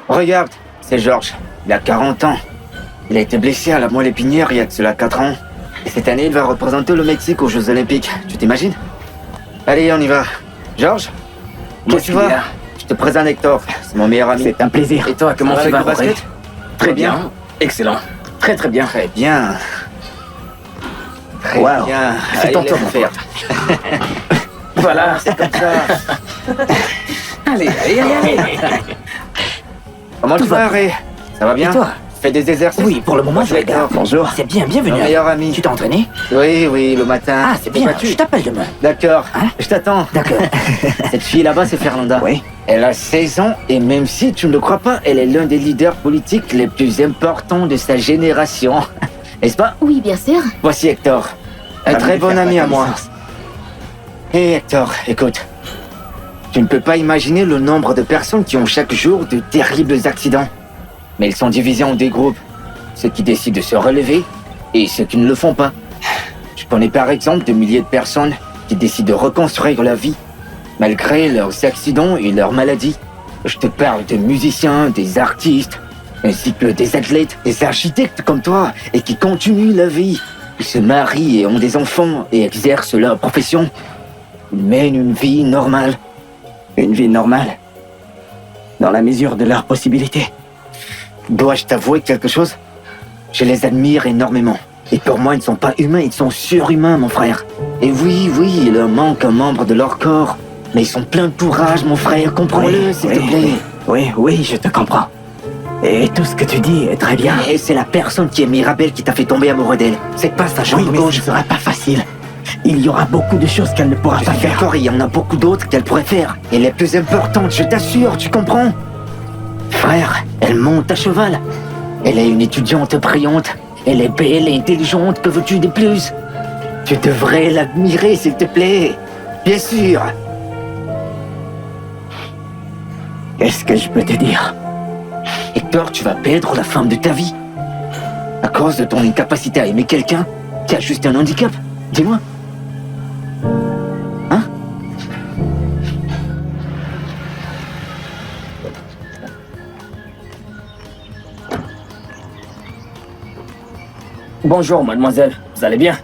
Regarde, c'est Georges. Il a 40 ans. Il a été blessé à la moelle épinière il y a de cela 4 ans. Et cette année, il va représenter le Mexique aux Jeux Olympiques. Tu t'imagines? Allez, on y va. Georges, comment tu vas? Je te présente Hector, c'est mon meilleur ami. C'est un plaisir. Et toi, comment tu vas au basket? Très bien. Excellent. Très très bien. Très bien. Très Wow. bien. C'est ton tour de faire. Voilà. C'est comme ça. Allez. Comment tu vas, Ray? Ça va bien? Et toi? Tu fais des exercices? Oui, pour le moment, je Hector. regarde. Bonjour. C'est bien, bienvenue. Mon meilleur ami. Tu t'es entraîné? Oui, le matin. Ah, c'est bien. Je t'appelle demain. D'accord. Hein? Je t'attends. D'accord. Cette fille là-bas, c'est Fernanda. Oui. Elle a 16 ans et même si tu ne le crois pas, elle est l'un des leaders politiques les plus importants de sa génération. N'est-ce pas? Oui, bien sûr. Voici Hector, un Ravi très de bon faire ami ta à moi. connaissance. Hé Hector, écoute. Tu ne peux pas imaginer le nombre de personnes qui ont chaque jour de terribles accidents. Mais ils sont divisés en deux groupes. Ceux qui décident de se relever et ceux qui ne le font pas. Je connais par exemple de milliers de personnes qui décident de reconstruire la vie malgré leurs accidents et leurs maladies. Je te parle de musiciens, des artistes, ainsi que des athlètes, des architectes comme toi, et qui continuent la vie. Ils se marient et ont des enfants et exercent leur profession. Ils mènent une vie normale. Une vie normale. Dans la mesure de leurs possibilités. Dois-je t'avouer quelque chose? Je les admire énormément. Et pour moi, ils ne sont pas humains, ils sont surhumains, mon frère. Et oui, il leur manque un membre de leur corps. Mais ils sont pleins de courage, mon frère, comprends-le, s'il te plaît. Oui, je te comprends. Et tout ce que tu dis est très bien. Et c'est la personne qui est Mirabelle qui t'a fait tomber amoureux d'elle. C'est pas sa jambe Oui, mais gauche. ce ne sera pas facile. Il y aura beaucoup de choses qu'elle ne pourra pas faire. D'accord, il y en a beaucoup d'autres qu'elle pourrait faire. Et les plus importantes, je t'assure, tu comprends? Frère, elle monte à cheval. Elle est une étudiante brillante. Elle est belle et intelligente, que veux-tu de plus? Tu devrais l'admirer, s'il te plaît. Bien sûr. Qu'est-ce que je peux te dire? Hector, tu vas perdre la femme de ta vie. À cause de ton incapacité à aimer quelqu'un qui a juste un handicap. Dis-moi. Hein? Bonjour, mademoiselle. Vous allez bien?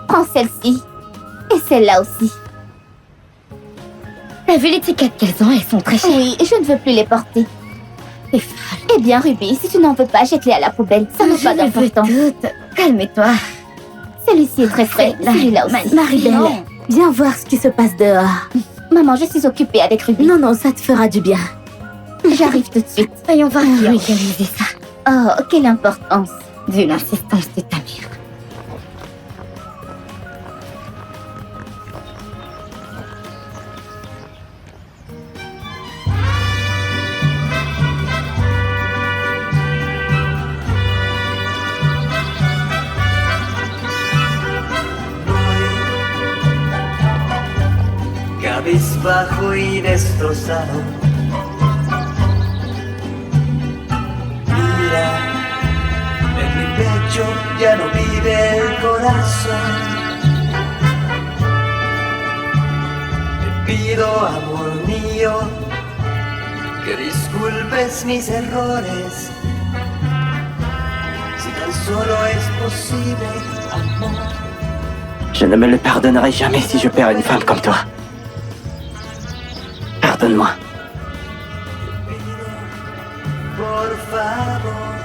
Prends celle-ci. Et celle-là aussi. T'as vu l'étiquette qu'elles ont? Elles sont très chères. Oui, je ne veux plus les porter. T'es folle. Eh bien, Ruby, si tu n'en veux pas, jette-les à la poubelle. Ça n'a pas d'importance. Calme-toi. Celui-ci est très frais. Celui-là aussi. Marie-Belle, viens voir ce qui se passe dehors. Maman, je suis occupée avec Ruby. Non, ça te fera du bien. J'arrive tout de suite. Voyons voir qui a organisé ça. Oh, quelle importance. Vu l'insistance de ta mère. Cabizbajo y destrozado. Mira, en mi pecho ya no vive el corazón. Te pido, amor mío, que disculpes mis errores. Si tan solo es posible, amor. Je ne me le pardonnerai jamais si je perds une femme comme toi. Pardonne-moi. Por favor,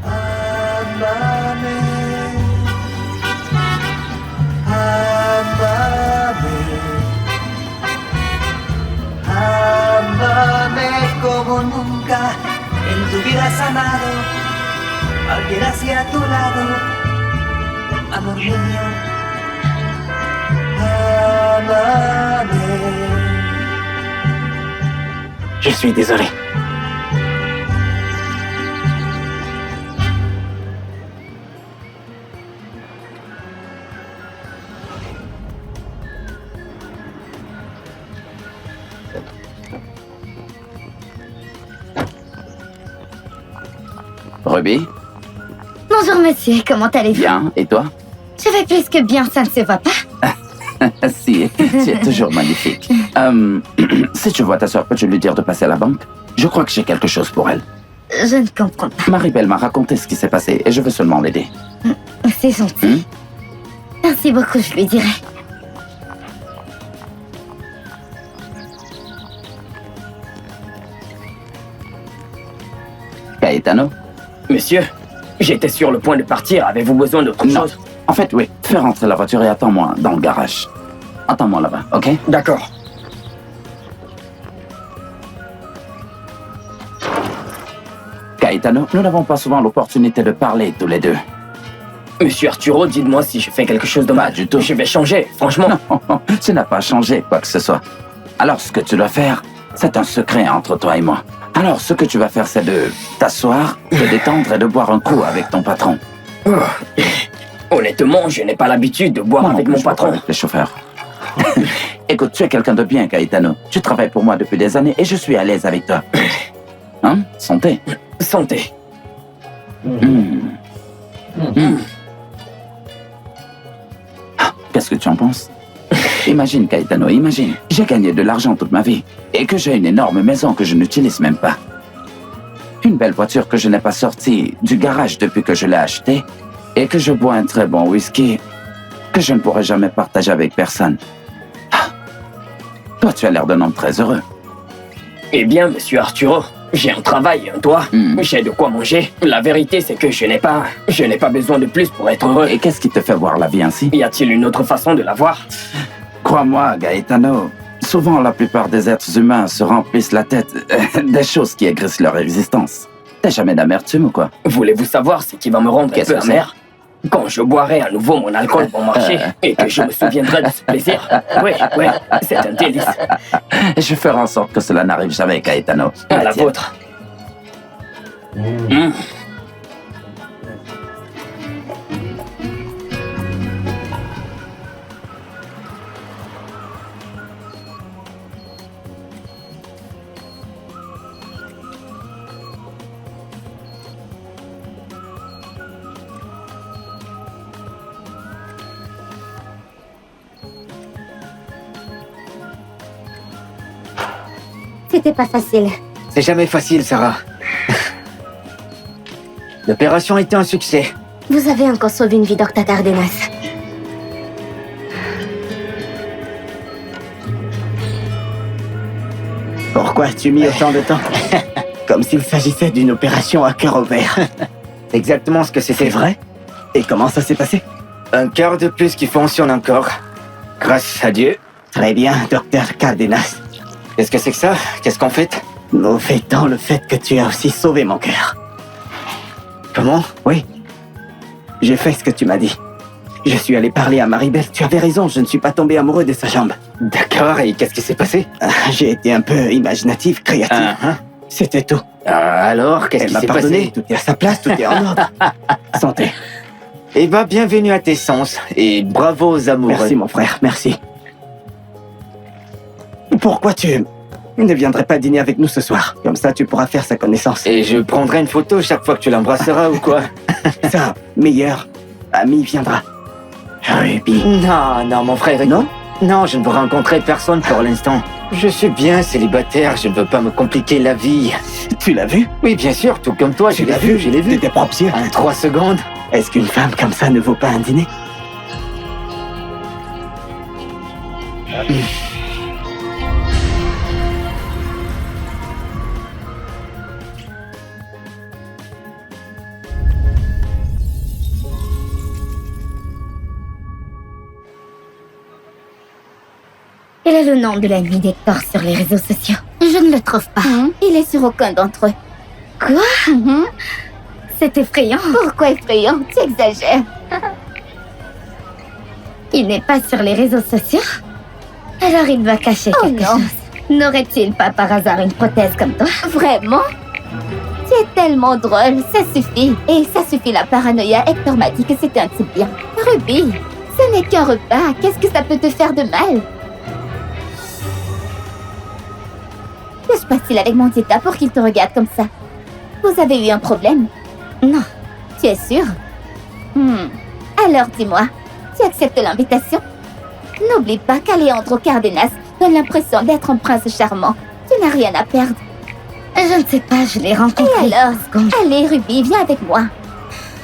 ámame, ámame, ámame como nunca en tu vida has amado, alguien hacia tu lado, amor mío, ámame. Je suis désolé. Ruby, Bonjour monsieur, comment allez-vous? Bien, et toi? Je vais plus que bien, ça ne se voit pas. Si, tu es toujours magnifique. Si tu vois ta soeur, peux-tu lui dire de passer à la banque? Je crois que j'ai quelque chose pour elle. Je ne comprends pas. Maribel m'a raconté ce qui s'est passé et je veux seulement l'aider. C'est gentil. Merci beaucoup, je lui dirai. Gaetano? Monsieur, j'étais sur le point de partir. Avez-vous besoin d'autre Non. chose? En fait, oui. Fais rentrer la voiture et attends-moi dans le garage. Attends-moi là-bas, ok? D'accord. Gaetano, nous n'avons pas souvent l'opportunité de parler tous les deux. Monsieur Arturo, dites-moi si je fais quelque chose de mal. Pas du tout. Je vais changer, franchement. Non, tu n'as pas changé quoi que ce soit. Alors, ce que tu dois faire, c'est un secret entre toi et moi. Alors, ce que tu vas faire, c'est de t'asseoir, te détendre et de boire un coup avec ton patron. Honnêtement, je n'ai pas l'habitude de boire Moi non avec plus, mon je bois pas patron. avec les chauffeurs. Écoute, tu es quelqu'un de bien, Gaetano. Tu travailles pour moi depuis des années et je suis à l'aise avec toi. Hein? Santé. Santé. Qu'est-ce que tu en penses? Imagine, Gaetano, imagine. J'ai gagné de l'argent toute ma vie et que j'ai une énorme maison que je n'utilise même pas. Une belle voiture que je n'ai pas sortie du garage depuis que je l'ai achetée et que je bois un très bon whisky que je ne pourrai jamais partager avec personne. Ah. Toi, tu as l'air d'un homme très heureux. Eh bien, monsieur Arturo, j'ai un travail, un toit, j'ai de quoi manger. La vérité, c'est que je n'ai pas besoin de plus pour être heureux. Et qu'est-ce qui te fait voir la vie ainsi? Y a-t-il une autre façon de la voir? Crois-moi, Gaetano, souvent la plupart des êtres humains se remplissent la tête des choses qui aigrissent leur existence. T'as jamais d'amertume ou quoi? Voulez-vous savoir ce qui va me rendre un Qu'est-ce peu que c'est? amer? Quand je boirai à nouveau mon alcool bon marché et que je me souviendrai de ce plaisir. Oui, c'est un délice. Je ferai en sorte que cela n'arrive jamais, Gaetano. À la Tiens. vôtre. C'était pas facile. C'est jamais facile, Sarah. L'opération a été un succès. Vous avez encore sauvé une vie, Dr. Cardenas. Pourquoi as-tu mis autant de temps? Comme s'il s'agissait d'une opération à cœur ouvert. C'est exactement ce que c'était. C'est vrai? Et comment ça s'est passé? Un cœur de plus qui fonctionne encore. Grâce à Dieu. Très bien, Dr. Cardenas. Qu'est-ce que c'est que ça? Qu'est-ce qu'on fait? Nous fêtons le fait que tu as aussi sauvé mon cœur. Comment? Oui. J'ai fait ce que tu m'as dit. Je suis allé parler à Maribel. Tu avais raison, je ne suis pas tombé amoureux de sa jambe. D'accord, et qu'est-ce qui s'est passé? J'ai été un peu imaginatif, créatif. C'était tout. Alors, qu'est-ce Elle qui m'a s'est pardonné, passé? tout est à sa place, tout est en ordre. Santé. Eh ben, bienvenue à tes sens, et bravo aux amoureux. Merci mon frère, merci. Pourquoi tu ne viendrais pas dîner avec nous ce soir? Comme ça, tu pourras faire sa connaissance. Et je prendrai une photo chaque fois que tu l'embrasseras ou quoi? Sa meilleure amie viendra. Ruby. Non, mon frère. Non? Non, je ne veux rencontrer personne pour l'instant. Je suis bien célibataire, je ne veux pas me compliquer la vie. Tu l'as vu? Oui, bien sûr, tout comme toi, je l'ai vu, je l'ai vu. De tes propres yeux. En 3 secondes. Est-ce qu'une femme comme ça ne vaut pas un dîner? Quel est le nom de l'ami d'Hector sur les réseaux sociaux? Je ne le trouve pas. Il est sur aucun d'entre eux. Quoi? C'est effrayant. Pourquoi effrayant? Tu exagères. Il n'est pas sur les réseaux sociaux? Alors il doit cacher quelque chose. N'aurait-il pas par hasard une prothèse comme toi? Vraiment? Tu es tellement drôle, ça suffit. Et ça suffit la paranoïa. Hector m'a dit que c'était un type bien. Ruby, ce n'est qu'un repas. Qu'est-ce que ça peut te faire de mal? Que se passe-t-il avec mon Tita pour qu'il te regarde comme ça? Vous avez eu un problème? Non. Tu es sûr? Alors dis-moi, tu acceptes l'invitation? N'oublie pas qu'Alejandro Cardenas donne l'impression d'être un prince charmant. Tu n'as rien à perdre. Je ne sais pas, je l'ai rencontré. Et alors? Allez, Ruby, viens avec moi.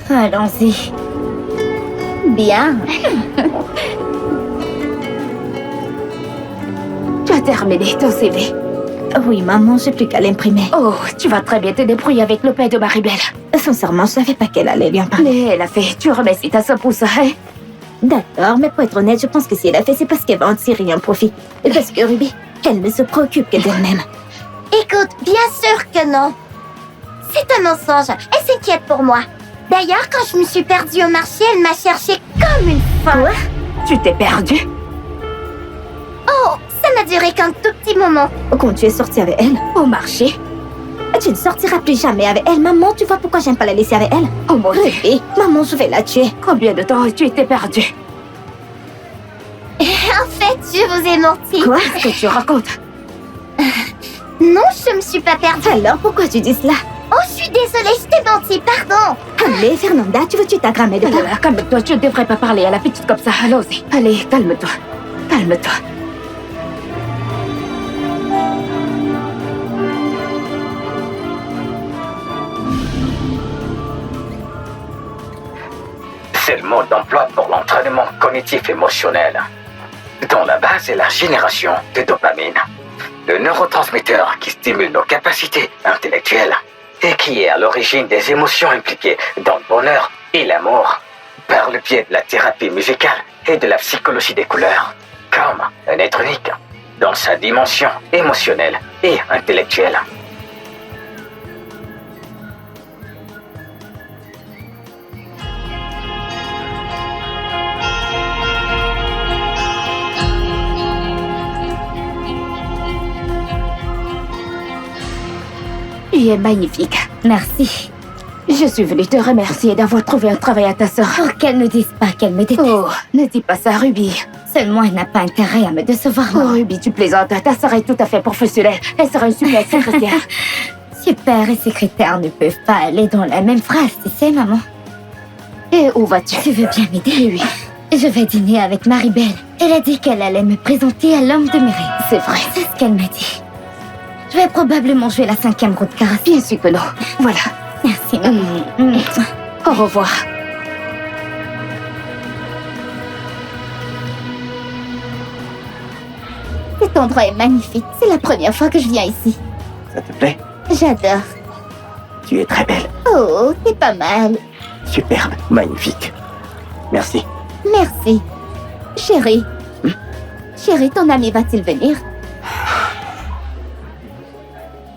Allons-y. Bien. Tu as terminé ton CV. Oui, maman, j'ai plus qu'à l'imprimer. Oh, tu vas très bien te débrouiller avec le père de Maribel. Sincèrement, je savais pas qu'elle allait bien parler. Mais elle a fait, tu remercies ta sœur pour ça, hein? D'accord, mais pour être honnête, je pense que si elle a fait, c'est parce qu'elle va en tirer un profit. Et parce que Ruby, elle ne se préoccupe que d'elle-même. Écoute, bien sûr que non. C'est un mensonge. Elle s'inquiète pour moi. D'ailleurs, quand je me suis perdue au marché, elle m'a cherchée comme une folle. Quoi? Tu t'es perdue? Oh, ça n'a duré qu'un tout petit moment. Quand tu es sortie avec elle, Au marché? tu ne sortiras plus jamais avec elle. Maman, tu vois pourquoi j'aime pas la laisser avec elle? Oh mon Dieu. Ruby, maman, je vais la tuer. Combien de temps tu étais perdue? En fait, je vous ai menti. Quoi? Qu'est-ce que tu racontes? Non, je me suis pas perdue. Alors, pourquoi tu dis cela? Oh, je suis désolée, je t'ai menti, pardon. Allez, Fernanda, tu veux tuer ta grand-mère de Alors, calme-toi, tu ne devrais pas parler à la petite comme ça. Allons-y. Allez, calme-toi. Calme-toi. C'est le mode d'emploi pour l'entraînement cognitif émotionnel, dont la base est la génération de dopamine, le neurotransmetteur qui stimule nos capacités intellectuelles et qui est à l'origine des émotions impliquées dans le bonheur et l'amour, par le biais de la thérapie musicale et de la psychologie des couleurs, comme un être unique dans sa dimension émotionnelle et intellectuelle. Tu es magnifique. Merci. Je suis venue te remercier d'avoir trouvé un travail à ta sœur. Oh, qu'elle ne dise pas qu'elle me déteste. Oh, ne dis pas ça, Ruby. Seulement, elle n'a pas intérêt à me décevoir. Oh, Ruby, tu plaisantes. Ta sœur est tout à fait professionnelle. Elle sera une super secrétaire. Super et secrétaire ne peuvent pas aller dans la même phrase, tu sais, maman. Et où vas-tu? Tu veux bien m'aider? Oui. Je vais dîner avec Maribel. Elle a dit qu'elle allait me présenter à l'homme de mes rêves. C'est vrai. C'est ce qu'elle m'a dit. Je vais probablement jouer la 5e roue de carrosse. Bien sûr que non. Voilà. Merci, maman. Au revoir. Cet endroit est magnifique. C'est la première fois que je viens ici. Ça te plaît? J'adore. Tu es très belle. Oh, c'est pas mal. Superbe. Magnifique. Merci. Merci. Chérie. Chérie, ton ami va-t-il venir?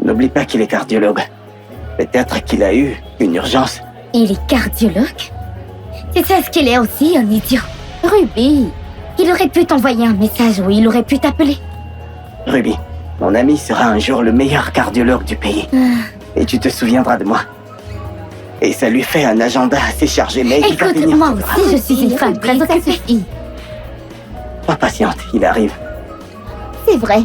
N'oublie pas qu'il est cardiologue. Peut-être qu'il a eu une urgence. Il est cardiologue? Tu sais ce qu'il est aussi, un idiot. Ruby, il aurait pu t'envoyer un message ou il aurait pu t'appeler. Ruby, mon ami sera un jour le meilleur cardiologue du pays. Et tu te souviendras de moi. Et ça lui fait un agenda assez chargé, mais il va Écoute, venir. moi aussi, je suis une femme très occupée. Sois patiente, il arrive. C'est vrai.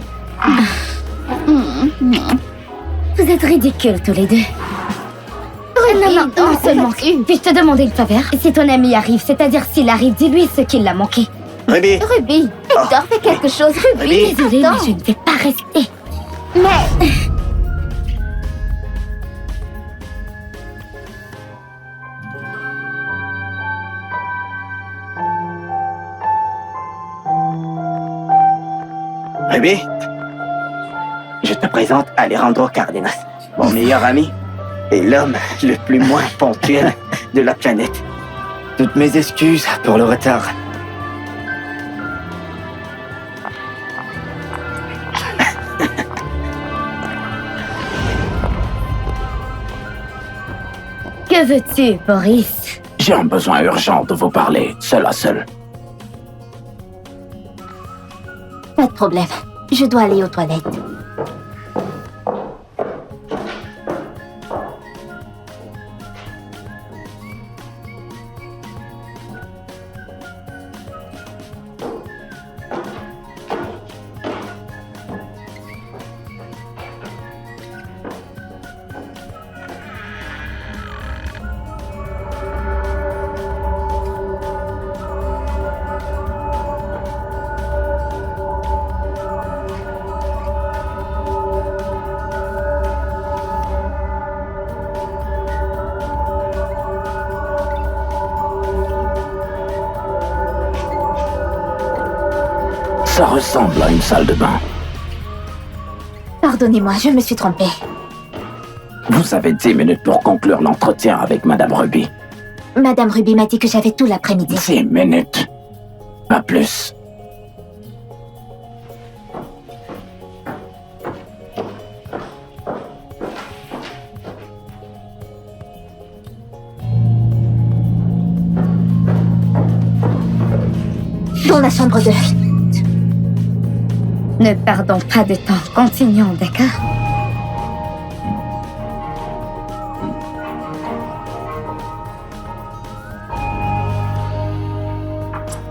Vous êtes ridicules tous les deux. Non, seulement. Puis-je te demander une faveur? Si ton ami arrive, c'est-à-dire s'il arrive, dis-lui ce qu'il l'a manqué. Ruby, Ruby, Hector, fais quelque chose. Ruby, désolée, mais je ne vais pas rester. Mais... Ruby, je te présente Alejandro Cardenas, mon meilleur ami et l'homme le plus moins ponctuel de la planète. Toutes mes excuses pour le retard. Que veux-tu, Boris? J'ai un besoin urgent de vous parler, seul à seul. Pas de problème. Je dois aller aux toilettes. Ça ressemble à une salle de bain. Pardonnez-moi, je me suis trompée. Vous avez 10 minutes pour conclure l'entretien avec Madame Ruby. Madame Ruby m'a dit que j'avais tout l'après-midi. 10 minutes. Pas plus. Dans la chambre 2. Ne perdons pas de temps. Continuons, d'accord?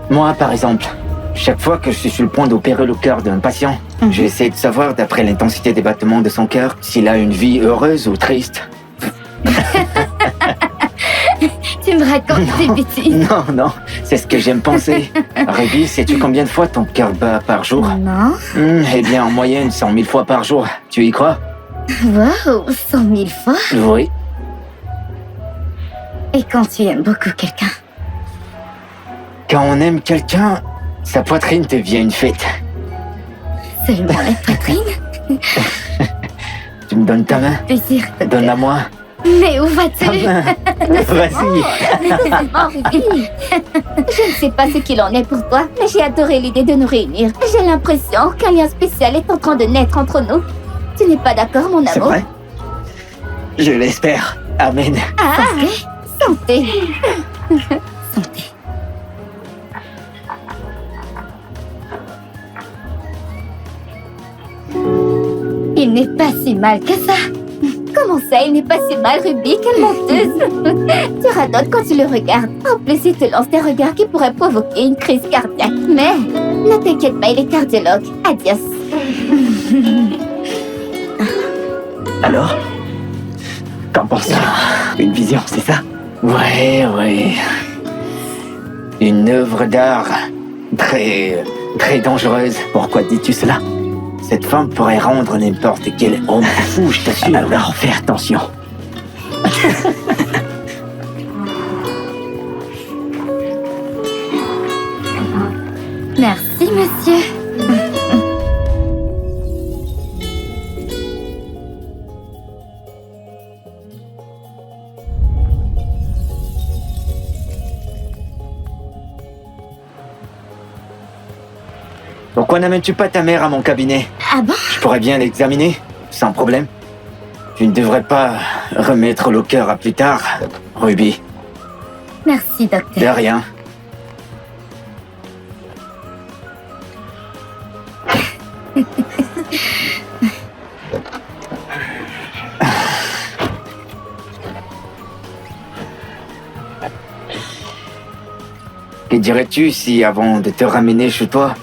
Moi, par exemple, chaque fois que je suis sur le point d'opérer le cœur d'un patient, j'essaie de savoir, d'après l'intensité des battements de son cœur, s'il a une vie heureuse ou triste. Tu me racontes des bêtises. Non, c'est ce que j'aime penser. Ruby, sais-tu combien de fois ton cœur bat par jour? Non. Eh bien, en moyenne, 100 000 fois par jour. Tu y crois? Wow, 100 000 fois. Oui. Et quand tu aimes beaucoup quelqu'un? Quand on aime quelqu'un, sa poitrine devient une fête. Seulement la poitrine? Tu me donnes ta main? Plaisir. Donne-la-moi. Mais où vas-tu? Vas-y. Je ne sais pas ce qu'il en est pour toi, mais j'ai adoré l'idée de nous réunir. J'ai l'impression qu'un lien spécial est en train de naître entre nous. Tu n'es pas d'accord, mon amour? C'est vrai? Je l'espère. Amen. Santé. Santé. Il n'est pas si mal que ça. Comment ça, il n'est pas si mal, Ruby? Quelle menteuse! Tu radotes quand tu le regardes. En plus, il te lance des regards qui pourraient provoquer une crise cardiaque. Mais ne t'inquiète pas, il est cardiologue. Adios. Alors? Qu'en penses-tu? Une vision, c'est ça? Ouais. Une œuvre d'art très dangereuse. Pourquoi dis-tu cela? Cette femme pourrait rendre n'importe quel homme fou, je t'assure. Alors fais attention. Merci, monsieur. Pourquoi n'amènes-tu pas ta mère à mon cabinet? Ah bon? Je pourrais bien l'examiner, sans problème. Tu ne devrais pas remettre le cœur à plus tard, Ruby. Merci, De docteur. rien. Que dirais-tu si, avant de te ramener chez toi,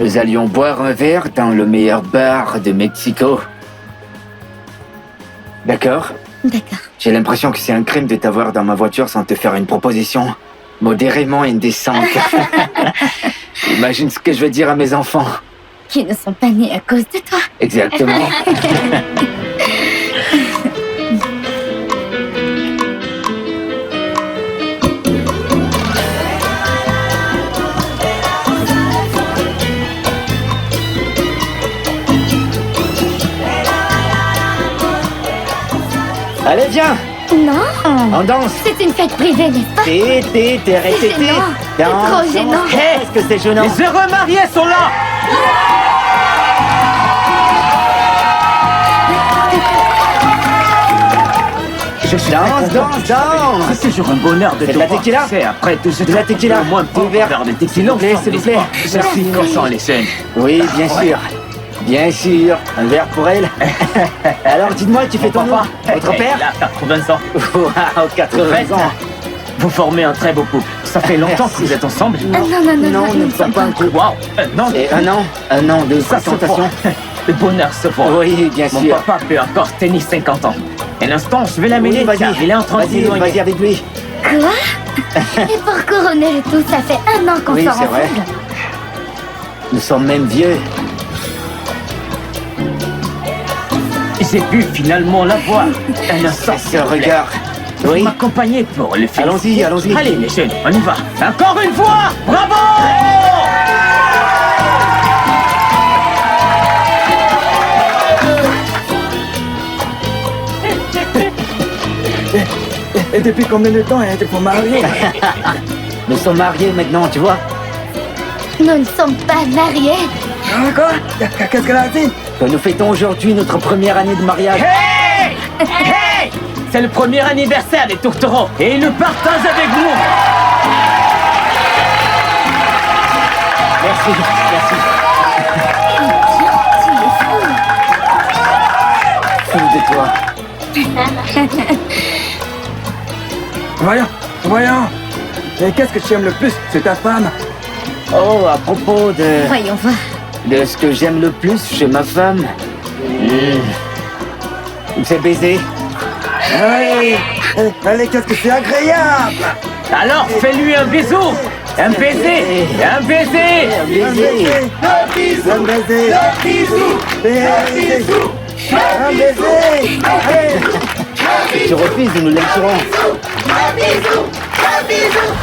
nous allions boire un verre dans le meilleur bar de Mexico? D'accord? D'accord. J'ai l'impression que c'est un crime de t'avoir dans ma voiture sans te faire une proposition modérément indécente. Imagine ce que je vais dire à mes enfants. Qui ne sont pas nés à cause de toi. Exactement. Allez, viens, Non. on danse. C'est une fête privée, n'est-ce pas? T'es arrêté. C'est gênant. C'est trop gênant. Qu'est-ce que c'est gênant? Les heureux mariés sont là! Je suis Danse. C'est toujours un bonheur de C'est te de la voir. tequila? C'est après tout ce De la temps, tequila. au moins Deux verres. verre de S'il tequila. vous plaît, s'il vous plaît. Je suis innocent, les scènes. Oui, bien sûr. Bien sûr. Un verre pour elle. Alors, dites-moi, tu fais ton nom? Votre père? Il a 80 ans. Waouh, 80 ans. Vous formez un très beau couple. Ça fait longtemps Merci. que vous êtes ensemble? Non, Non, nous ne ne sommes sommes pas pas. un couple. Waouh! Non, C'est un an de ça se voit. fréquentation. Le bonheur se voit. Oui, bien Mon sûr. papa peut encore tenir 50 ans. Un instant, je vais l'amener, Oui, car il est en train de vas-y s'éloigner. avec lui. Quoi? Et pour couronner le tout, ça fait 1 an qu'on Oui, sort c'est vrai. ensemble. Nous sommes même vieux. J'ai pu finalement la voir. Un instant, Ce regard. Vous Oui. m'accompagnez pour le film. Allons-y. Allez, les jeunes, on y va. Encore une fois, bravo! Et depuis combien de temps êtes-vous mariés? Nous sommes mariés maintenant, tu vois. Nous ne sommes pas mariés. Quoi? Qu'est-ce qu'elle a dit? Que nous fêtons aujourd'hui notre première année de mariage. Hey! Hey! C'est le premier anniversaire des tourtereaux et ils le partagent avec nous. Merci, merci. Fou de toi. Voyons. Et qu'est-ce que tu aimes le plus? C'est ta femme? Oh, à propos de... Voyons voir. De ce que j'aime le plus chez ma femme, c'est baiser. Oui. Allez, qu'est-ce que c'est agréable! Alors fais-lui un bisou, un baiser, un baiser. Un baiser! Un bisou! Un baiser! Un bisou! Un baiser! Si tu refuses, nous l'assurons. Un bisou! Un bisou!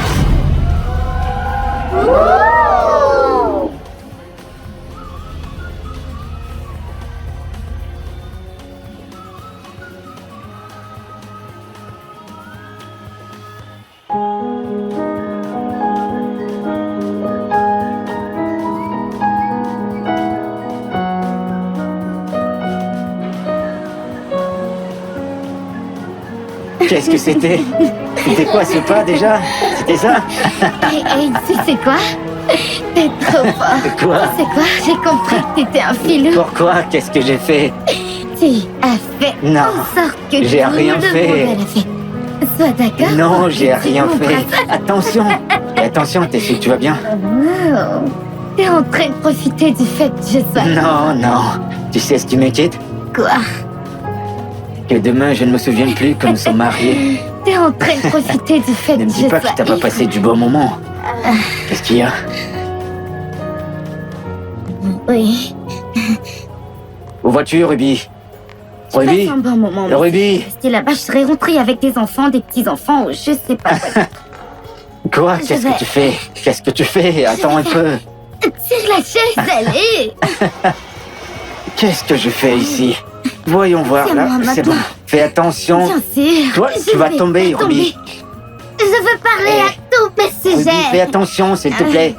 Qu'est-ce que c'était? C'était quoi ce pas déjà? C'était ça? Hey, tu sais quoi? T'es trop fort. Quoi? Tu sais quoi? J'ai compris que t'étais un filou. Pourquoi? Qu'est-ce que j'ai fait? Tu as fait Non, en sorte que j'ai tout rien le fait. monde a fait. Sois d'accord. Non, j'ai Tu rien comprends fait. ça? Attention. Et attention, t'es sûr que tu vas bien? Oh. T'es en train de profiter du fait que je sois... Non, non. Tu sais ce qui m'inquiète? Quoi? Que demain, je ne me souvienne plus que nous sommes mariés. T'es en train de profiter du fait Ne que me je dis pas sois... que t'as pas passé du bon moment. Qu'est-ce qu'il y a? Oui. Où vas-tu, Ruby? Ruby? Passe un bon moment. mais Ruby? si j'étais là-bas, je serais rentrée avec des enfants, des petits-enfants, ou je sais pas quoi. Quoi? Je Qu'est-ce vais- que tu fais? Qu'est-ce que tu fais? Attends un peu. Tire la chaise, allez. Qu'est-ce que je fais ici? Voyons voir, C'est là. moi, C'est bon. maintenant. Fais attention. Bien sûr. Toi, Je tu vas vais tomber, pas Ruby. Je veux parler à tous mes Ruby, sujets. fais attention, s'il te plaît.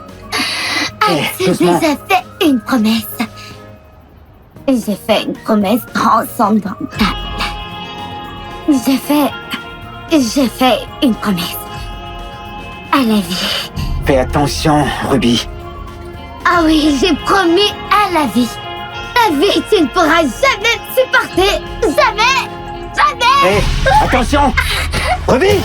J'ai doucement. déjà fait une promesse. J'ai fait une promesse transcendantale. J'ai fait une promesse. À la vie. Fais attention, Ruby. Ah oui, j'ai promis à la vie. La vie, tu ne pourras jamais me supporter. Jamais. Jamais. Hé, attention! Ruby!